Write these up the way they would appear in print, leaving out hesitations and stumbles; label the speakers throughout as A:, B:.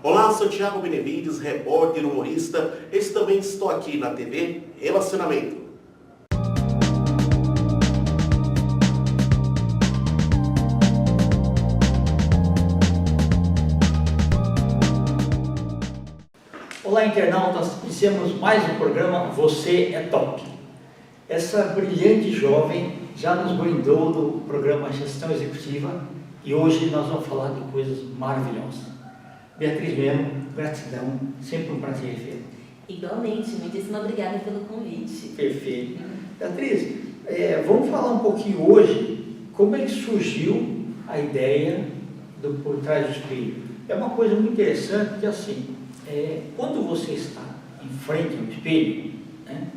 A: Olá, sou Thiago Benevides, repórter, humorista. Eu também estou aqui na TV Relacionamento.
B: Olá, internautas, iniciamos mais um programa Você é Top. Essa brilhante jovem já nos brindou do programa Gestão Executiva e hoje nós vamos falar de coisas maravilhosas. Beatriz Melo, gratidão, sempre um prazer revê-la.
C: Igualmente, muitíssimo obrigada pelo convite.
B: Perfeito. Beatriz, vamos falar um pouquinho hoje como é que surgiu a ideia do Por Trás do Espelho. É uma coisa muito interessante porque assim, quando você está em frente ao espelho, né,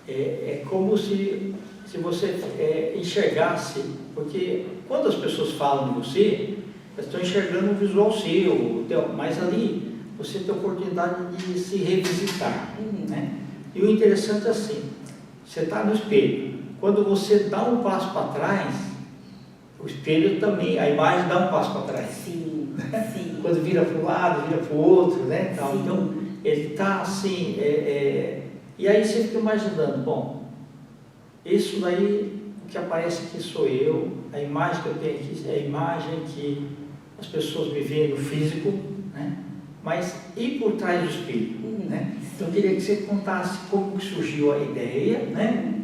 B: é como se você enxergasse, porque quando as pessoas falam de você, elas estão enxergando um visual seu, mas ali você tem a oportunidade de se revisitar. Né? E o interessante é assim, você está no espelho, quando você dá um passo para trás, o espelho também, a imagem dá um passo para trás.
C: Sim, sim.
B: Quando vira para um lado, vira para o outro, né? Então, ele está assim, e aí você fica imaginando, bom, isso daí, o que aparece aqui sou eu, a imagem que eu tenho aqui é a imagem que as pessoas me veem no físico, né? Mas e por trás do espelho, né? Então, eu queria que você contasse como que surgiu a ideia, né?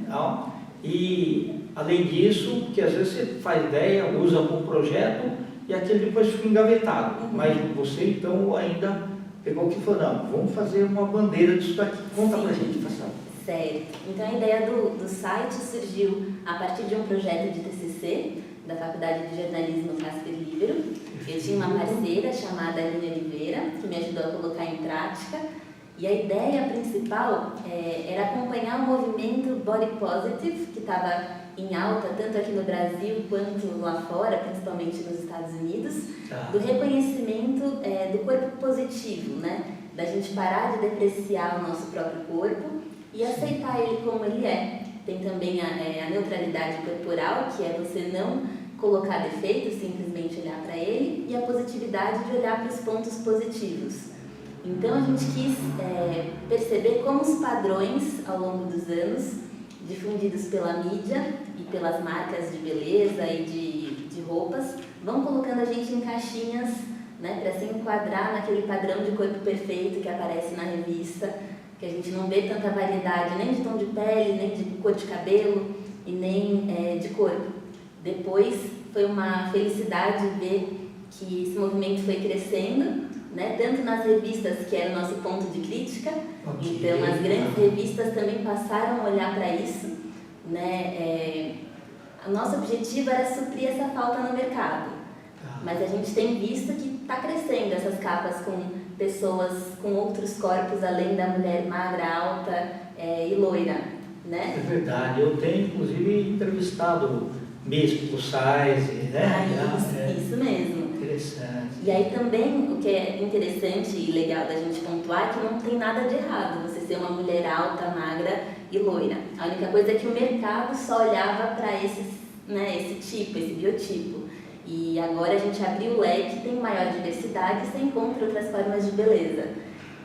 B: E, além disso, que às vezes você faz ideia, usa para um projeto, e aquele depois fica engavetado. Mas você, então, ainda pegou o que falou, não, vamos fazer uma bandeira disso daqui. Conta pra gente, Fação.
C: Certo. Então, a ideia do site surgiu a partir de um projeto de TCC da Faculdade de Jornalismo Casper Líbero. Eu tinha uma parceira chamada Aline Oliveira, que me ajudou a colocar em prática. E a ideia principal era acompanhar o movimento Body Positive, que estava em alta, tanto aqui no Brasil quanto lá fora, principalmente nos Estados Unidos, do reconhecimento do corpo positivo, né? Da gente parar de depreciar o nosso próprio corpo e aceitar ele como ele é. Tem também a neutralidade corporal, que é você não colocar defeitos, simplesmente olhar para ele, e a positividade de olhar para os pontos positivos. Então a gente quis perceber como os padrões ao longo dos anos, difundidos pela mídia e pelas marcas de beleza e de roupas, vão colocando a gente em caixinhas, né, para se enquadrar naquele padrão de corpo perfeito que aparece na revista, que a gente não vê tanta variedade nem de tom de pele, nem de cor de cabelo e nem de corpo. Depois foi uma felicidade ver que esse movimento foi crescendo, né, tanto nas revistas, que era o nosso ponto de crítica, então as grandes revistas também passaram a olhar para isso, né, o nosso objetivo era suprir essa falta no mercado, mas a gente tem visto que está crescendo essas capas com pessoas com outros corpos além da mulher magra, alta e loira, né?
B: É verdade, eu tenho inclusive entrevistado Miss Plus Size, né?
C: Isso mesmo.
B: Interessante.
C: E aí também, o que é interessante e legal da gente pontuar é que não tem nada de errado você ser uma mulher alta, magra e loira. A única coisa é que o mercado só olhava para esse tipo, esse biotipo. E agora a gente abriu o leque, tem maior diversidade e você encontra outras formas de beleza.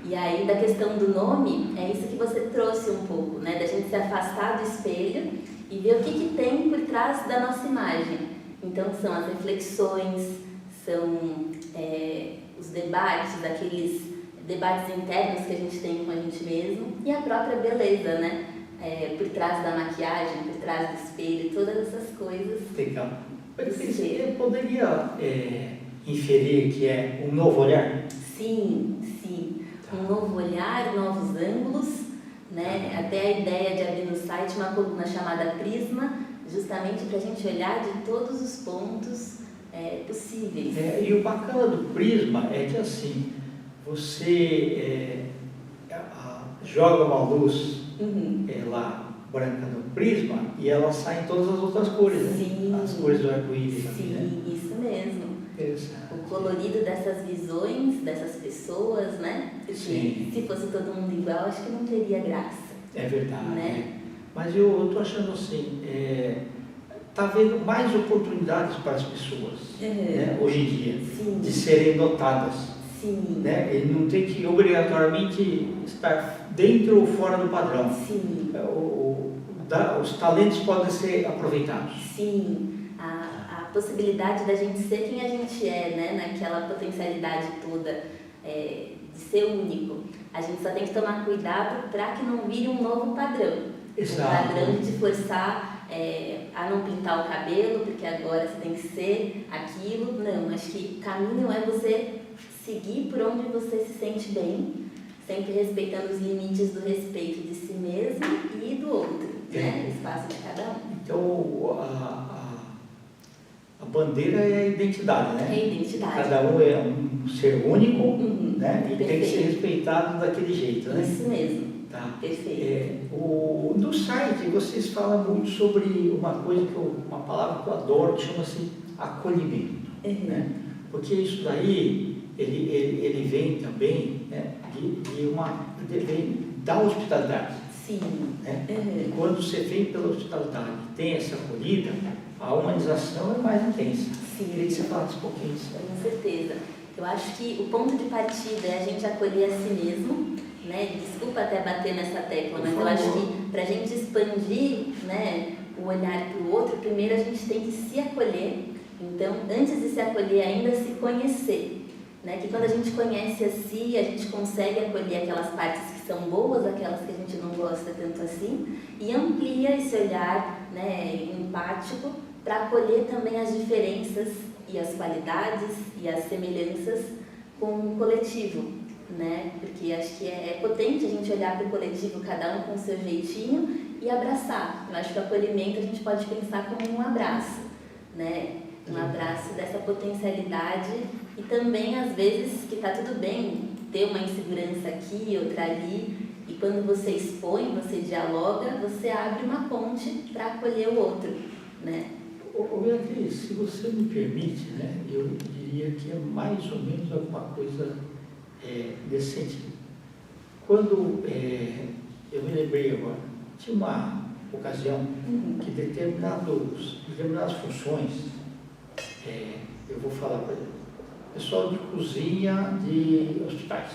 C: E aí, da questão do nome, é isso que você trouxe um pouco, né? Da gente se afastar do espelho e ver o que tem por trás da nossa imagem. Então, são as reflexões, são os debates, aqueles debates internos que a gente tem com a gente mesmo e a própria beleza, né? Por trás da maquiagem, por trás do espelho, todas essas coisas.
B: Legal. Você poderia inferir que é um novo olhar?
C: Sim, sim. Um novo olhar, novos ângulos, né? Até a ideia de abrir no site uma coluna chamada Prisma, justamente para a gente olhar de todos os pontos possíveis.
B: E o bacana do Prisma é que assim, você joga uma luz lá branca no prisma e ela sai em todas as outras cores, né?
C: Sim.
B: As cores do arco-íris.
C: Sim,
B: né?
C: isso mesmo.
B: Interessante.
C: O colorido dessas visões, dessas pessoas, né? Porque
B: Sim.
C: se fosse todo mundo igual, acho que não teria graça.
B: É verdade.
C: Né?
B: Mas eu estou achando assim, está havendo mais oportunidades para as pessoas, né, hoje em dia,
C: Sim.
B: de serem notadas.
C: Sim.
B: Né? Ele não tem que obrigatoriamente estar dentro ou fora do padrão.
C: Sim.
B: Os talentos podem ser aproveitados.
C: Sim. A possibilidade da gente ser quem a gente é, né? Naquela potencialidade toda de ser único. A gente só tem que tomar cuidado para que não vire um novo padrão.
B: Exato.
C: Um padrão de forçar a não pintar o cabelo, porque agora você tem que ser aquilo. Não, acho que o caminho é você seguir por onde você se sente bem, sempre respeitando os limites do respeito de si mesmo e do outro, né? O espaço de cada um.
B: Então, a bandeira é a identidade, né?
C: É a identidade.
B: Cada um é um ser único, né? E
C: Perfeito.
B: tem que ser respeitado daquele jeito, né?
C: Isso mesmo.
B: Tá.
C: Perfeito.
B: No site vocês falam muito sobre uma palavra que eu adoro, que chama-se acolhimento, né? Porque isso daí, ele vem também, né, vem da hospitalidade.
C: Sim.
B: Né? E quando você vem pela hospitalidade e tem essa acolhida, a humanização é mais intensa.
C: Sim.
B: Queria que você falasse um pouquinho disso aí.
C: Com certeza. Eu acho que o ponto de partida é a gente acolher a si mesmo, né? Desculpa até bater nessa tecla, mas eu acho que para a gente expandir, né, o olhar para o outro, primeiro a gente tem que se acolher. Então, antes de se acolher, ainda se conhecer. Né? Que quando a gente conhece a si, a gente consegue acolher aquelas partes que são boas, aquelas que a gente não gosta tanto assim, e amplia esse olhar, né, empático para acolher também as diferenças e as qualidades e as semelhanças com o coletivo, né? Porque acho que é potente a gente olhar para o coletivo, cada um com o seu jeitinho, e abraçar. Eu acho que o acolhimento a gente pode pensar como um abraço, né? Um abraço dessa potencialidade e também, às vezes, que está tudo bem ter uma insegurança aqui, outra ali, e quando você expõe, você dialoga, você abre uma ponte para acolher o outro, né?
B: Beatriz, se você me permite, né, eu diria que é mais ou menos alguma coisa desse sentido. Quando eu me lembrei agora, tinha uma ocasião que determinadas funções, eu vou falar para ele, pessoal de cozinha de hospitais,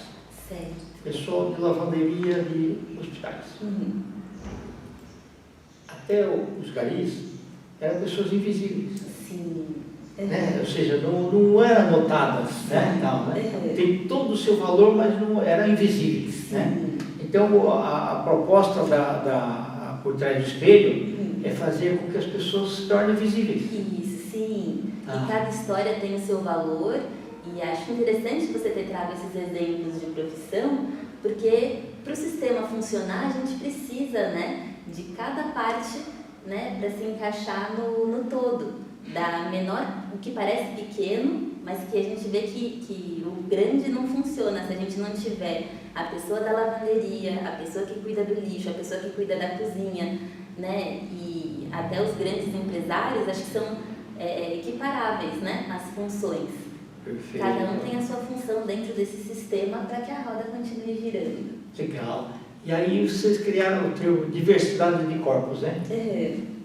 C: Certo.
B: pessoal de lavanderia de hospitais, até os garis eram pessoas invisíveis.
C: Sim.
B: Né? Ou seja, não eram notadas, né? Não, né? Tem todo o seu valor, mas não eram invisíveis. Né? Então, a proposta por trás do espelho é fazer com que as pessoas se tornem visíveis.
C: Isso, sim. E cada história tem o seu valor, e acho interessante você ter trago esses exemplos de profissão, porque para o sistema funcionar, a gente precisa, né, de cada parte, né, para se encaixar no todo. Da menor, o que parece pequeno, mas que a gente vê que o grande não funciona se a gente não tiver a pessoa da lavanderia, a pessoa que cuida do lixo, a pessoa que cuida da cozinha, né? E até os grandes empresários, acho que são equiparáveis, né, as funções.
B: Perfeito.
C: Cada um tem a sua função dentro desse sistema para que a roda continue girando.
B: Legal. E aí vocês criaram o termo diversidade de corpos, né?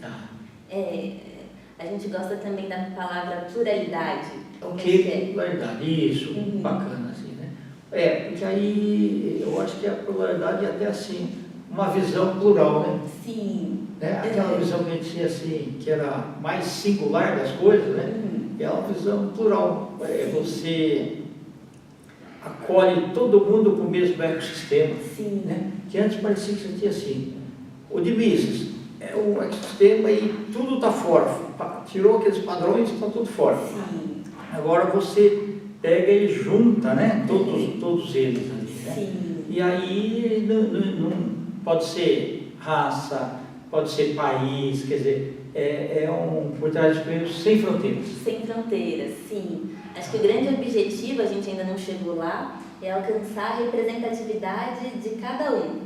B: Tá.
C: A gente gosta também da palavra pluralidade.
B: Ok, pluralidade, isso, bacana assim, né? Porque aí eu acho que a pluralidade é até assim, uma visão plural, né?
C: Sim.
B: Né? Aquela visão que a gente tinha assim, que era mais singular das coisas, né? É uma visão plural. Você acolhe todo mundo para o mesmo ecossistema.
C: Sim.
B: Né? Que antes parecia que você tinha assim, o de Mises, o ecossistema e tudo está fora. Tirou aqueles padrões e está tudo fora.
C: Sim.
B: Agora você pega e junta, né? Todos eles ali. Né?
C: Sim.
B: E aí não pode ser raça, pode ser país, quer dizer, por trás dos espelhos sem fronteiras.
C: Sem fronteiras, sim. Acho que o grande objetivo, a gente ainda não chegou lá, é alcançar a representatividade de cada um.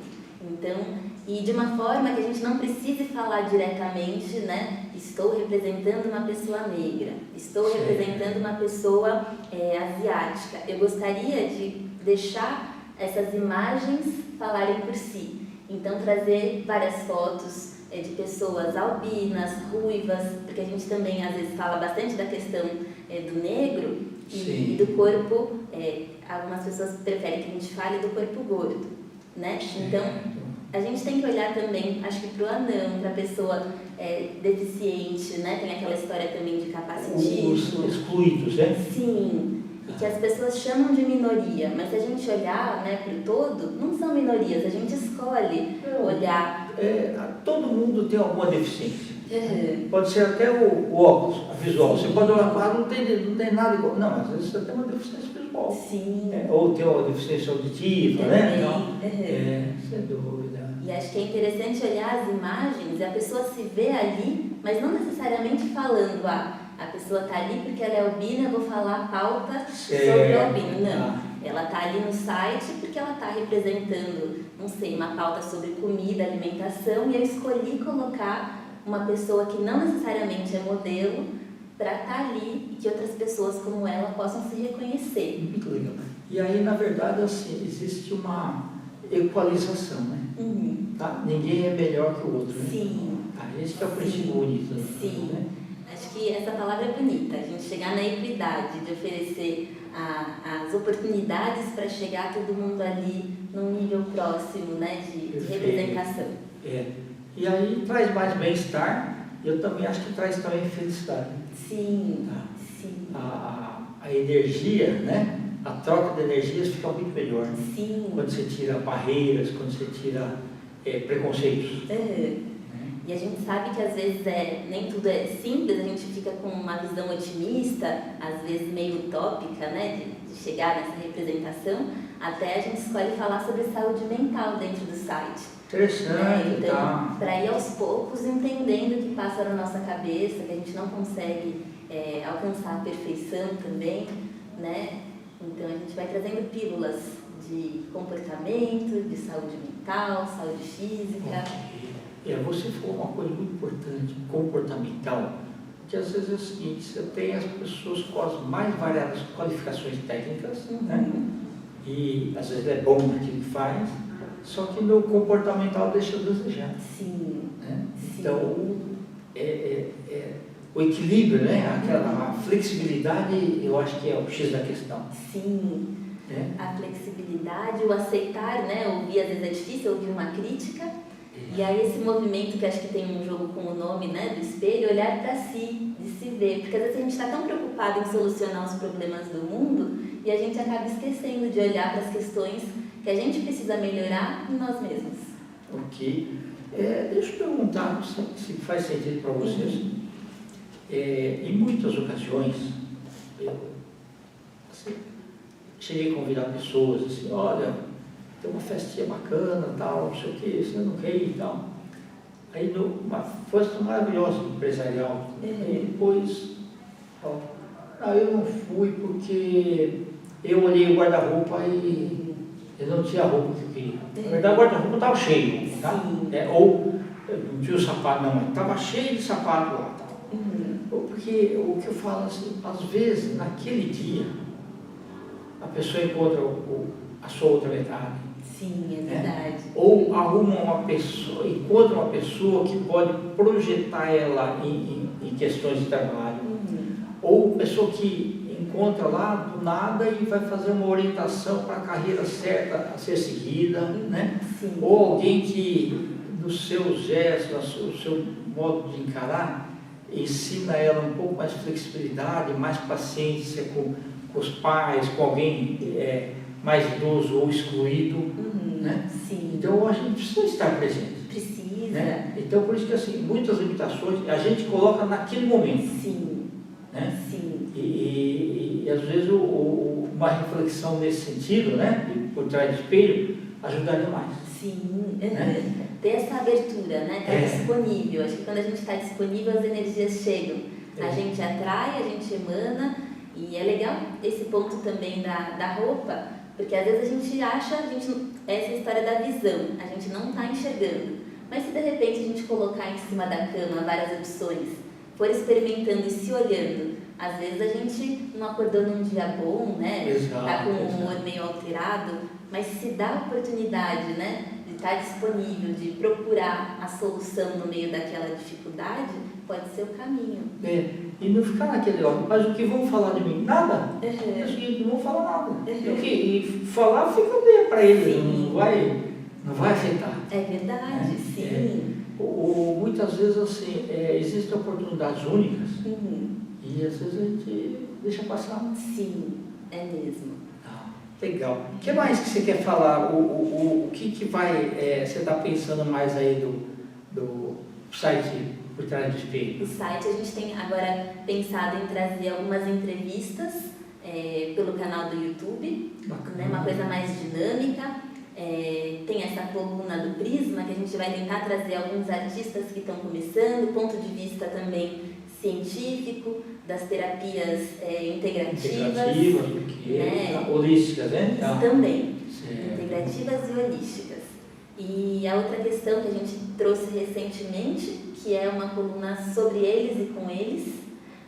C: Então, e de uma forma que a gente não precise falar diretamente, né? Estou representando uma pessoa negra, estou representando uma pessoa asiática. Eu gostaria de deixar essas imagens falarem por si. Então, trazer várias fotos de pessoas albinas, ruivas, porque a gente também às vezes fala bastante da questão do negro e do corpo algumas pessoas preferem que a gente fale do corpo gordo, né? Então, a gente tem que olhar também, acho que para o anão, para a pessoa deficiente, né? Tem aquela história também de capacitismo.
B: Os excluídos, né?
C: Sim, e que as pessoas chamam de minoria, mas se a gente olhar, né, para o todo, não são minorias, a gente escolhe olhar.
B: Todo mundo tem alguma deficiência.
C: Uhum.
B: Pode ser até o óculos, a visual. Você pode olhar para não tem nada igual. Não, às vezes você tem uma deficiência visual.
C: Sim.
B: Ou tem uma deficiência auditiva,
C: também,
B: né? Então, sem dúvida.
C: E acho que é interessante olhar as imagens e a pessoa se vê ali, mas não necessariamente falando, a pessoa está ali porque ela é albina, eu vou falar a pauta sobre o albino. Não, ela está ali no site porque ela está representando, não sei, uma pauta sobre comida, alimentação, e eu escolhi colocar uma pessoa que não necessariamente é modelo para estar ali e que outras pessoas como ela possam se reconhecer.
B: Muito legal. E aí, na verdade, assim, existe uma equalização, né?
C: Uhum.
B: Tá? Ninguém é melhor que o outro, né?
C: Sim.
B: Esse que é o princípio bonito.
C: Sim.
B: Né?
C: Acho que essa palavra é bonita, a gente chegar na equidade, de oferecer as oportunidades para chegar todo mundo ali num nível próximo, né, de representação.
B: E aí traz mais bem-estar, eu também acho que traz também felicidade.
C: Sim,
B: tá?
C: sim.
B: A energia, né? A troca de energias fica muito melhor.
C: Sim.
B: Quando você tira barreiras, quando você tira preconceitos.
C: Uhum. E a gente sabe que às vezes nem tudo é simples, a gente fica com uma visão otimista, às vezes meio utópica, né, de chegar nessa representação, até a gente escolhe falar sobre saúde mental dentro do site.
B: Interessante,
C: então,
B: tá.
C: Para ir aos poucos entendendo o que passa na nossa cabeça, que a gente não consegue alcançar a perfeição também, né? Então a gente vai trazendo pílulas de comportamento, de saúde mental, saúde física.
B: Você falou uma coisa muito importante, comportamental, que às vezes é o seguinte, você tem as pessoas com as mais variadas qualificações técnicas, né? E às vezes é bom naquilo que faz, só que no comportamental deixa a desejar.
C: Sim.
B: Né?
C: Sim.
B: Então, o equilíbrio, né? Aquela flexibilidade, eu acho que é o X da questão.
C: Sim. A flexibilidade, o aceitar, né? Ouvir, às vezes é difícil ouvir uma crítica. E aí esse movimento que acho que tem um jogo com o nome, né, do espelho, olhar para si, de se ver. Porque às vezes a gente está tão preocupado em solucionar os problemas do mundo e a gente acaba esquecendo de olhar para as questões que a gente precisa melhorar em nós mesmos.
B: Ok. Deixa eu perguntar se faz sentido para vocês. Em muitas ocasiões, eu cheguei a convidar pessoas assim, olha, tem uma festinha bacana, tal, não sei o que, você não quer ir e tal. Aí uma festa maravilhosa, empresarial. E depois, eu não fui porque eu olhei o guarda-roupa e eu não tinha a roupa que eu queria. Na verdade, o guarda-roupa estava cheio, tá? Ou não tinha o sapato, não, mas estava cheio de sapato lá. Tá? Porque o que eu falo assim, às vezes, naquele dia, a pessoa encontra a sua outra metade.
C: Sim, é verdade.
B: Ou encontra uma pessoa que pode projetar ela em questões de trabalho. Ou pessoa que encontra lá do nada e vai fazer uma orientação para a carreira certa a ser seguida, né?
C: Sim.
B: Ou alguém que, nos seus gestos, no seu modo de encarar, ensina ela um pouco mais flexibilidade, mais paciência com os pais, com alguém mais idoso ou excluído, né?
C: Sim.
B: Então a gente precisa estar presente.
C: Precisa.
B: Né? Então por isso que assim, muitas limitações a gente coloca naquele momento.
C: Sim.
B: Né?
C: Sim.
B: E às vezes uma reflexão nesse sentido, né? Por trás do espelho, ajudaria mais.
C: Sim.
B: Né?
C: Ter essa abertura, né? Estar disponível. Acho que quando a gente está disponível, as energias chegam. A gente atrai, a gente emana. E é legal esse ponto também da roupa, porque às vezes a gente acha, essa história da visão, a gente não está enxergando. Mas se de repente a gente colocar em cima da cama várias opções, for experimentando e se olhando, às vezes a gente não acordou num dia bom, né? Está com o humor meio alterado, mas se dá a oportunidade, né? De estar disponível, de procurar a solução no meio daquela dificuldade, pode ser o caminho.
B: E não ficar naquele, ó, mas o que vão falar de mim? Nada.
C: Uhum.
B: É o seguinte, não vão falar nada.
C: Uhum.
B: E falar fica bem para ele,
C: Sim.
B: não vai afetar.
C: É verdade, sim.
B: Ou muitas vezes assim, existem oportunidades únicas
C: Uhum.
B: e às vezes a gente deixa passar.
C: Sim, é mesmo.
B: Legal. O que mais que você quer falar? O que vai, você está pensando mais aí do site Por Trás do Espelho?
C: O site a gente tem agora pensado em trazer algumas entrevistas pelo canal do YouTube, né, uma coisa mais dinâmica. Tem essa coluna do Prisma que a gente vai tentar trazer alguns artistas que estão começando, ponto de vista também científico, das terapias integrativas, né?
B: Holísticas, né?
C: Também,
B: Certo.
C: integrativas e holísticas. E a outra questão que a gente trouxe recentemente, que é uma coluna sobre eles e com eles,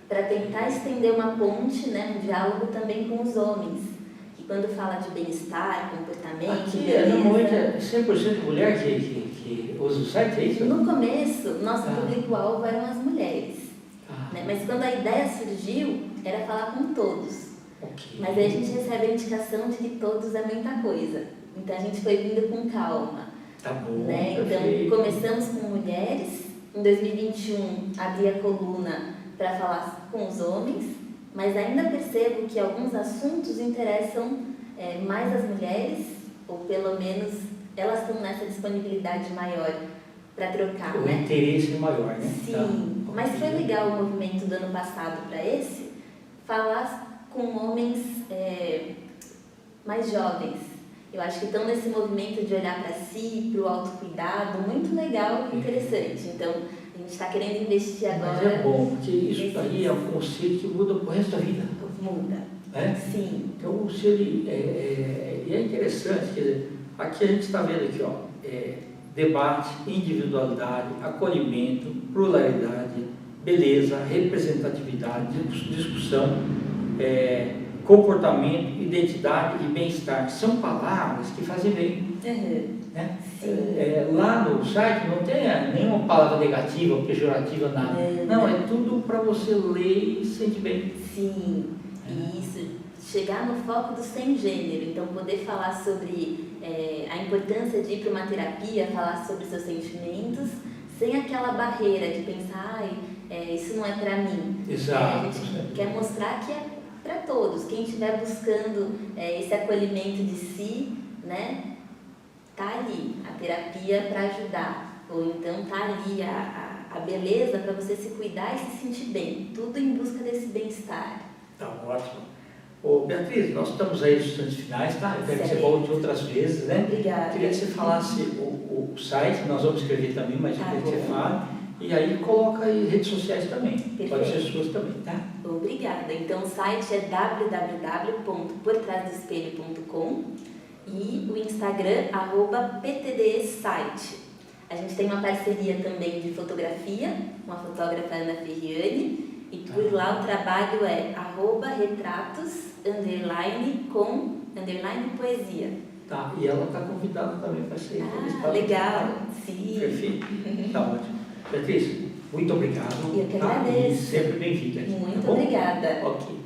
C: para tentar estender uma ponte, né, um diálogo também com os homens, que quando fala de bem-estar, comportamento,
B: Aqui
C: beleza,
B: normalmente é 100% mulher que usa o site, é isso?
C: no começo, nosso público-alvo eram as mulheres, né, mas quando a ideia surgiu, era falar com todos.
B: Okay.
C: Mas aí a gente recebe a indicação de que todos é muita coisa, então a gente foi vindo com calma.
B: Tá bom,
C: Né? Então, começamos com mulheres, em 2021 abri a coluna para falar com os homens, mas ainda percebo que alguns assuntos interessam mais as mulheres, ou pelo menos elas estão nessa disponibilidade maior para trocar,
B: o
C: né?
B: interesse é maior, né?
C: Sim,
B: Tá.
C: mas foi legal o movimento do ano passado para esse, falar com homens mais jovens. Eu acho que estão nesse movimento de olhar para si, para o autocuidado, muito legal e interessante. Então, a gente está querendo investir agora.
B: Mas é bom, porque isso aí é um conceito que muda para o resto da vida.
C: Muda.
B: Né?
C: Sim.
B: Então, se ele, e é interessante, quer dizer, aqui a gente está vendo aqui, ó, debate, individualidade, acolhimento, pluralidade, beleza, representatividade, discussão, comportamento, identidade e bem-estar. São palavras que fazem bem.
C: Uhum.
B: Né? Lá no site não tem nenhuma palavra negativa, pejorativa, nada. Não, é tudo para você ler e sentir bem.
C: Sim, e isso, chegar no foco do sem gênero, então poder falar sobre a importância de ir para uma terapia, falar sobre seus sentimentos, sem aquela barreira de pensar, isso não é para mim.
B: Exato.
C: A gente quer mostrar que é para todos, quem estiver buscando esse acolhimento de si, né, tá ali a terapia para ajudar, ou então tá ali a beleza para você se cuidar e se sentir bem, tudo em busca desse bem-estar.
B: Tá ótimo. Ô, Beatriz, nós estamos aí nos instantes finais, tá? Eu quero que você volte outras vezes, né?
C: Obrigada.
B: Queria que você falasse o site, nós vamos escrever também, mas eu queria que você fale. E aí coloca aí redes sociais também.
C: Perfeito.
B: Pode ser suas também, tá?
C: Obrigada. Então o site é www.portrasdoespelho.com e o Instagram @ptdsite. A gente tem uma parceria também de fotografia com a fotógrafa Ana Ferriani e por lá o trabalho é @retratos_com_poesia.
B: Tá, e ela está convidada também para ser entrevistada.
C: Legal, sim.
B: Perfeito. Tá ótimo. Beatriz, muito obrigado.
C: Eu que agradeço.
B: E sempre bem-vinda aqui.
C: Muito
B: tá
C: obrigada.
B: Ok.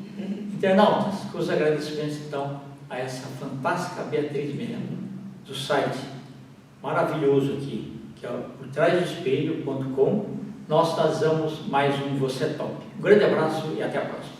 B: Internautas, com os agradecimentos então a essa fantástica Beatriz Melo, do site maravilhoso aqui, que é o portrasdoespelho.com. Nós damos mais um Você é Top. Um grande abraço e até a próxima.